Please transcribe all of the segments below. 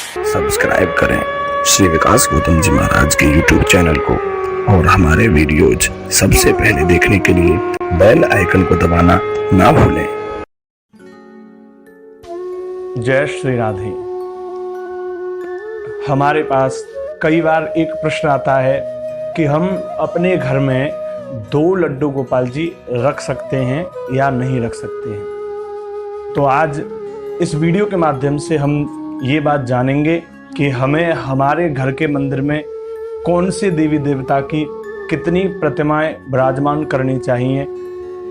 Subscribe करें श्री विकास गौतम जी महाराज के YouTube channel को और हमारे वीडियोज सबसे पहले देखने के लिए बेल आइकन को दबाना ना भूलें। जय श्री राधे। हमारे पास कई बार एक प्रश्न आता है कि हम अपने घर में 2 लड्डू गोपाल जी रख सकते हैं या नहीं रख सकते हैं। तो आज इस वीडियो के माध्यम से हम ये बात जानेंगे कि हमें हमारे घर के मंदिर में कौन से देवी देवता की कितनी प्रतिमाएं विराजमान करनी चाहिए,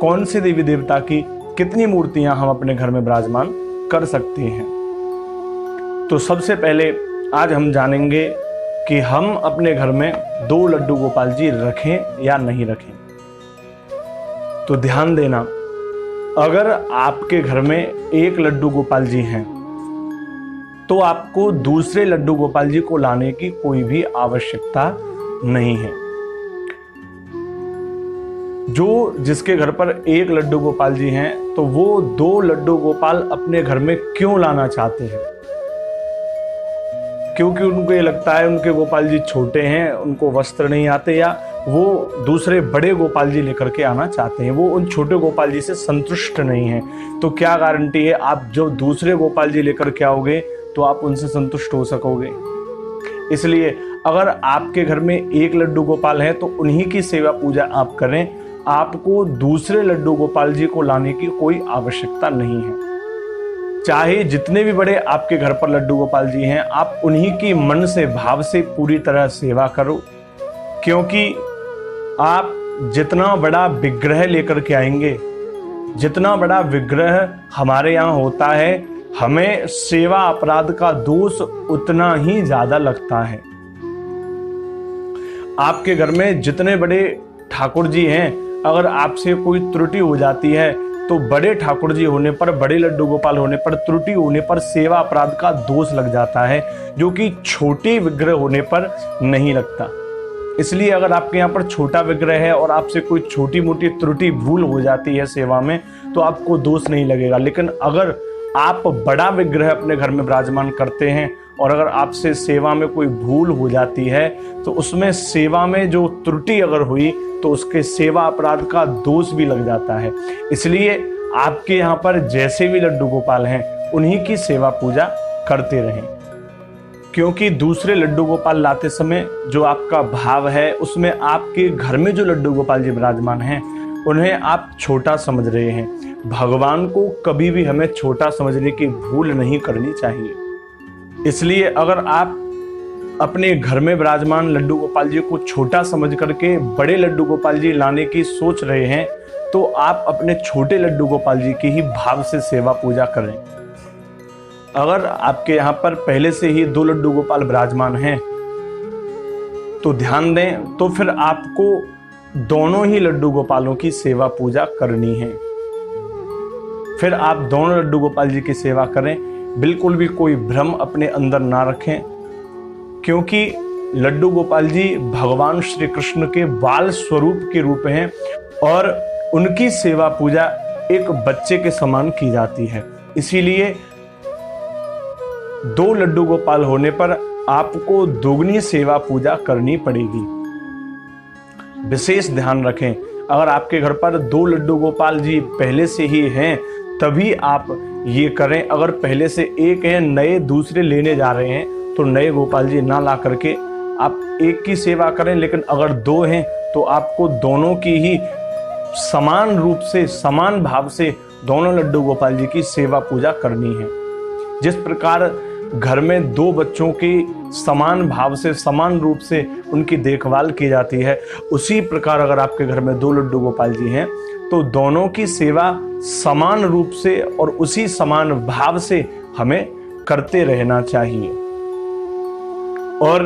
कौन से देवी देवता की कितनी मूर्तियां हम अपने घर में विराजमान कर सकते हैं। तो सबसे पहले आज हम जानेंगे कि हम अपने घर में 2 लड्डू गोपाल जी रखें या नहीं रखें। तो ध्यान देना, अगर आपके घर में 1 लड्डू गोपाल जी हैं तो आपको दूसरे लड्डू गोपाल जी को लाने की कोई भी आवश्यकता नहीं है। जिसके घर पर 1 लड्डू गोपाल जी हैं तो वो 2 लड्डू गोपाल अपने घर में क्यों लाना चाहते हैं? क्योंकि उनको ये लगता है उनके गोपाल जी छोटे हैं, उनको वस्त्र नहीं आते, या वो दूसरे बड़े गोपाल जी लेकर के आना चाहते हैं, वो उन छोटे गोपाल जी से संतुष्ट नहीं हैं। तो क्या गारंटी है आप जो दूसरे गोपाल जी लेकर के आओगे तो आप उनसे संतुष्ट हो सकोगे? इसलिए अगर आपके घर में 1 लड्डू गोपाल है तो उन्हीं की सेवा पूजा आप करें, आपको दूसरे लड्डू गोपाल जी को लाने की कोई आवश्यकता नहीं है। चाहे जितने भी बड़े आपके घर पर लड्डू गोपाल जी हैं, आप उन्हीं की मन से भाव से पूरी तरह सेवा करो, क्योंकि आप जितना बड़ा विग्रह लेकर के आएंगे, जितना बड़ा विग्रह हमारे यहाँ होता है, हमें सेवा अपराध का दोष उतना ही ज्यादा लगता है। आपके घर में जितने बड़े ठाकुर जी हैं, अगर आपसे कोई त्रुटि हो जाती है तो बड़े ठाकुर जी होने पर, बड़े लड्डू गोपाल होने पर, त्रुटि होने पर सेवा अपराध का दोष लग जाता है, जो कि छोटे विग्रह होने पर नहीं लगता। इसलिए अगर आपके यहाँ पर छोटा विग्रह है और आपसे कोई छोटी मोटी त्रुटि भूल हो जाती है सेवा में तो आपको दोष नहीं लगेगा। लेकिन अगर आप बड़ा विग्रह अपने घर में विराजमान करते हैं और अगर आपसे सेवा में कोई भूल हो जाती है तो उसमें सेवा में जो त्रुटि अगर हुई तो उसके सेवा अपराध का दोष भी लग जाता है। इसलिए आपके यहाँ पर जैसे भी लड्डू गोपाल हैं उन्हीं की सेवा पूजा करते रहें, क्योंकि दूसरे लड्डू गोपाल लाते समय जो आपका भाव है उसमें आपके घर में जो लड्डू गोपाल जी विराजमान हैं उन्हें आप छोटा समझ रहे हैं। भगवान को कभी भी हमें छोटा समझने की भूल नहीं करनी चाहिए। इसलिए अगर आप अपने घर में विराजमान लड्डू गोपाल जी को छोटा समझ करके बड़े लड्डू गोपाल जी लाने की सोच रहे हैं तो आप अपने छोटे लड्डू गोपाल जी की ही भाव से सेवा पूजा करें। अगर आपके यहाँ पर पहले से ही 2 लड्डू गोपाल विराजमान हैं तो ध्यान दें, तो फिर आपको दोनों ही लड्डू गोपालों की सेवा पूजा करनी है। फिर आप दोनों लड्डू गोपाल जी की सेवा करें, बिल्कुल भी कोई भ्रम अपने अंदर ना रखें, क्योंकि लड्डू गोपाल जी भगवान श्री कृष्ण के बाल स्वरूप के रूप हैं और उनकी सेवा पूजा एक बच्चे के समान की जाती है। इसीलिए 2 लड्डू गोपाल होने पर आपको दोगुनी सेवा पूजा करनी पड़ेगी। विशेष ध्यान रखें, अगर आपके घर पर 2 लड्डू गोपाल जी पहले से ही हैं तभी आप ये करें। अगर पहले से 1 हैं, नए दूसरे लेने जा रहे हैं तो नए गोपाल जी ना ला करके आप 1 की सेवा करें। लेकिन अगर 2 हैं तो आपको दोनों की ही समान रूप से, समान भाव से दोनों लड्डू गोपाल जी की सेवा पूजा करनी है। जिस प्रकार घर में 2 बच्चों की समान भाव से, समान रूप से उनकी देखभाल की जाती है, उसी प्रकार अगर आपके घर में 2 लड्डू गोपाल जी हैं तो दोनों की सेवा समान रूप से और उसी समान भाव से हमें करते रहना चाहिए। और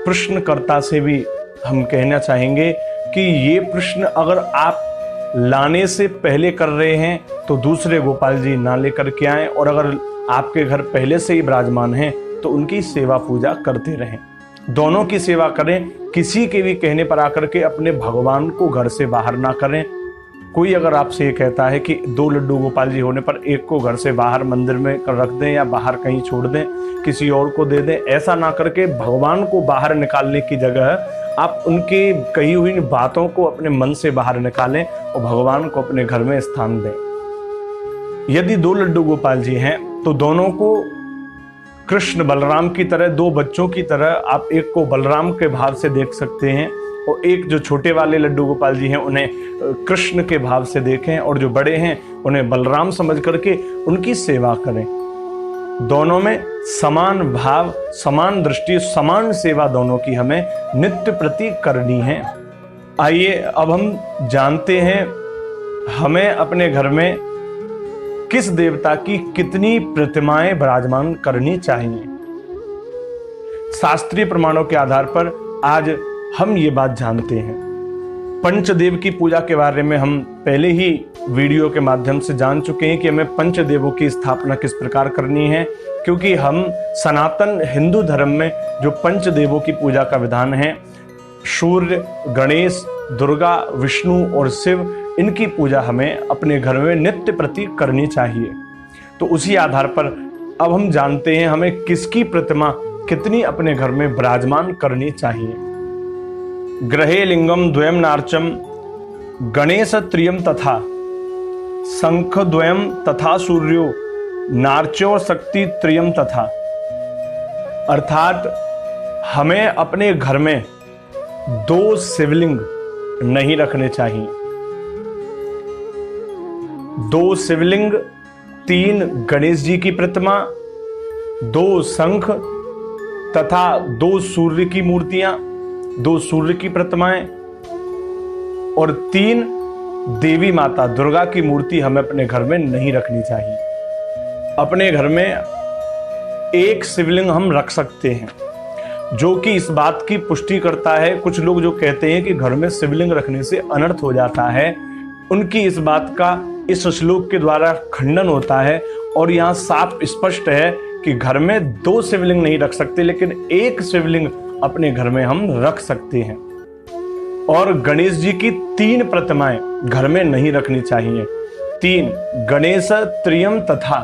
प्रश्नकर्ता से भी हम कहना चाहेंगे कि ये प्रश्न अगर आप लाने से पहले कर रहे हैं तो दूसरे गोपाल जी ना लेकर के आएं, और अगर आपके घर पहले से ही विराजमान हैं तो उनकी सेवा पूजा करते रहें। दोनों की सेवा करें, किसी के भी कहने पर आकर के अपने भगवान को घर से बाहर ना करें। कोई अगर आपसे ये कहता है कि 2 लड्डू गोपाल जी होने पर एक को घर से बाहर मंदिर में रख दें या बाहर कहीं छोड़ दें, किसी और को दे दें, ऐसा ना करके भगवान को बाहर निकालने की जगह आप उनकी कही हुई बातों को अपने मन से बाहर निकालें और भगवान को अपने घर में स्थान दें। यदि 2 लड्डू गोपाल जी हैं तो दोनों को कृष्ण बलराम की तरह, 2 बच्चों की तरह आप एक को बलराम के भाव से देख सकते हैं और एक जो छोटे वाले लड्डू गोपाल जी हैं उन्हें कृष्ण के भाव से देखें और जो बड़े हैं उन्हें बलराम समझ करके उनकी सेवा करें। दोनों में समान भाव, समान दृष्टि, समान सेवा दोनों की हमें नित्य प्रति करनी है। आइए अब हम जानते हैं हमें अपने घर में किस देवता की कितनी प्रतिमाएं विराजमान करनी चाहिए। शास्त्रीय प्रमाणों के आधार पर आज हम ये बात जानते हैं। पंचदेव की पूजा के बारे में हम पहले ही वीडियो के माध्यम से जान चुके हैं कि हमें पंचदेवों की स्थापना किस प्रकार करनी है, क्योंकि हम सनातन हिंदू धर्म में जो पंचदेवों की पूजा का विधान है, सूर्य, गणेश, दुर्गा, विष्णु और शिव, इनकी पूजा हमें अपने घर में नित्य प्रति करनी चाहिए। तो उसी आधार पर अब हम जानते हैं हमें किसकी प्रतिमा कितनी अपने घर में विराजमान करनी चाहिए। ग्रहे लिंगम द्वयम नार्चम गणेश त्रियम तथा शंख द्वयम तथा सूर्यो नार्चो शक्ति त्रियम तथा। अर्थात हमें अपने घर में 2 शिवलिंग नहीं रखने चाहिए। 2 शिवलिंग, 3 गणेश जी की प्रतिमा, 2 शंख तथा 2 सूर्य की मूर्तियां, 2 सूर्य की प्रतिमाएं और 3 देवी माता दुर्गा की मूर्ति हमें अपने घर में नहीं रखनी चाहिए। अपने घर में एक शिवलिंग हम रख सकते हैं, जो कि इस बात की पुष्टि करता है। कुछ लोग जो कहते हैं कि घर में शिवलिंग रखने से अनर्थ हो जाता है, उनकी इस बात का इस श्लोक के द्वारा खंडन होता है और यहाँ साफ स्पष्ट है कि घर में 2 शिवलिंग नहीं रख सकते, लेकिन एक शिवलिंग अपने घर में हम रख सकते हैं। और गणेश जी की 3 प्रतिमाएं घर में नहीं रखनी चाहिए। 3 गणेश त्रियम तथा,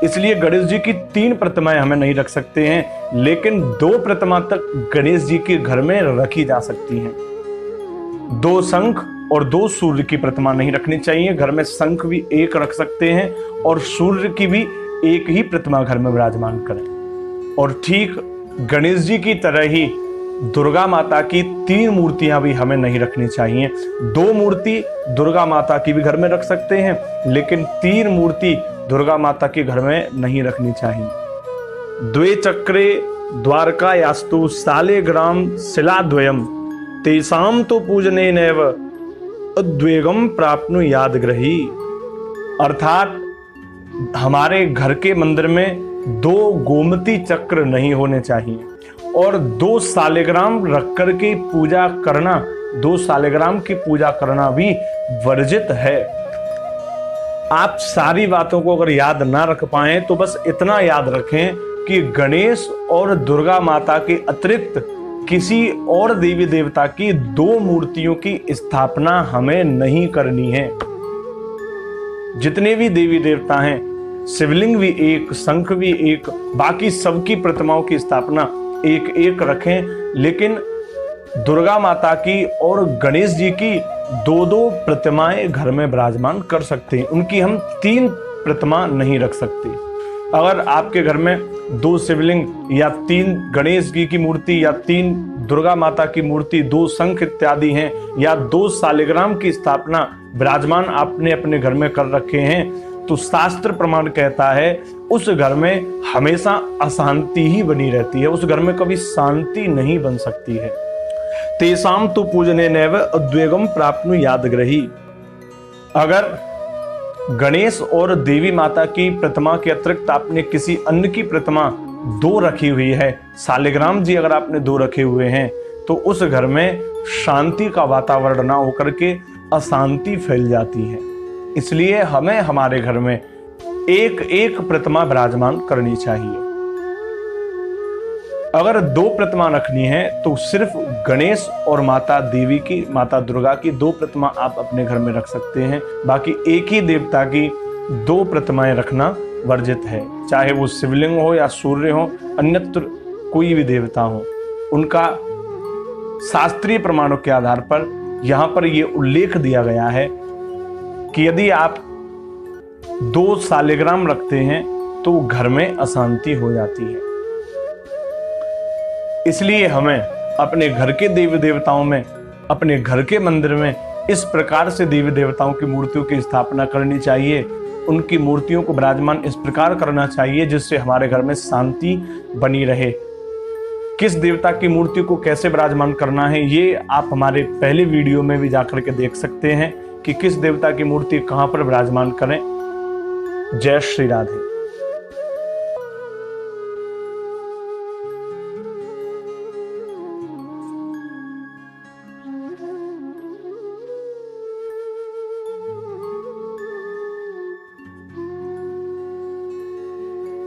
इसलिए गणेश जी की 3 प्रतिमाएं हमें नहीं रख सकते हैं, लेकिन 2 प्रतिमा तक गणेश जी के घर में रखी जा सकती हैं। 2 शंख और 2 सूर्य की प्रतिमा नहीं रखनी चाहिए। घर में शंख भी 1 रख सकते हैं और सूर्य की भी 1 ही प्रतिमा घर में विराजमान करें। और ठीक गणेश जी की तरह ही दुर्गा माता की 3 मूर्तियां भी हमें नहीं रखनी चाहिए। 2 मूर्ति दुर्गा माता की भी घर में रख सकते हैं, लेकिन 3 मूर्ति दुर्गा माता के घर में नहीं रखनी चाहिए। द्वे चक्रे द्वारका यास्तु सालेग्राम शिलाद्वयम तेसाम तो पूजने नैव उद्वेगम प्राप्नुयाद ग्रही। अर्थात हमारे घर के मंदिर में 2 गोमती चक्र नहीं होने चाहिए और 2 सालेग्राम रख कर के पूजा करना, 2 सालेग्राम की पूजा करना भी वर्जित है। आप सारी बातों को अगर याद ना रख पाए तो बस इतना याद रखें कि गणेश और दुर्गा माता के अतिरिक्त किसी और देवी देवता की 2 मूर्तियों की स्थापना हमें नहीं करनी है। जितने भी देवी देवता हैं, शिवलिंग भी 1, शंख भी 1, बाकी सबकी प्रतिमाओं की स्थापना 1-1 रखें, लेकिन दुर्गा माता की और गणेश जी की 2-2 प्रतिमाएं घर में विराजमान कर सकते हैं। उनकी हम 3 प्रतिमा नहीं रख सकते। अगर आपके घर में 2 शिवलिंग या 3 गणेश जी की मूर्ति या 3 दुर्गा माता की मूर्ति, 2 शंख इत्यादि हैं या 2 सालिग्राम की स्थापना विराजमान आपने अपने घर में कर रखे हैं, तो शास्त्र प्रमाण कहता है उस घर में हमेशा अशांति ही बनी रहती है, उस घर में कभी शांति नहीं बन सकती है। तेसाम तो पूजने नैव उद्वेगम प्राप्नुयाद ग्रही। अगर गणेश और देवी माता की प्रतिमा के अतिरिक्त आपने किसी अन्य की प्रतिमा 2 रखी हुई है, सालिग्राम जी अगर आपने 2 रखे हुए हैं, तो उस घर में शांति का वातावरण ना होकर के अशांति फैल जाती है। इसलिए हमें हमारे घर में 1-1 प्रतिमा विराजमान करनी चाहिए। अगर 2 प्रतिमा रखनी है तो सिर्फ गणेश और माता देवी की, माता दुर्गा की 2 प्रतिमा आप अपने घर में रख सकते हैं। बाकी एक ही देवता की 2 प्रतिमाएं रखना वर्जित है, चाहे वो शिवलिंग हो या सूर्य हो, अन्यत्र कोई भी देवता हो। उनका शास्त्रीय प्रमाणों के आधार पर यहां पर यह उल्लेख दिया गया है कि यदि आप 2 सालिग्राम रखते हैं तो घर में अशांति हो जाती है। इसलिए हमें अपने घर के देवी देवताओं में, अपने घर के मंदिर में इस प्रकार से देवी देवताओं की मूर्तियों की स्थापना करनी चाहिए। उनकी मूर्तियों को विराजमान इस प्रकार करना चाहिए जिससे हमारे घर में शांति बनी रहे। किस देवता की मूर्ति को कैसे विराजमान करना है ये आप हमारे पहले वीडियो में भी जाकर के देख सकते हैं कि किस देवता की मूर्ति कहां पर विराजमान करें। जय श्री राधे।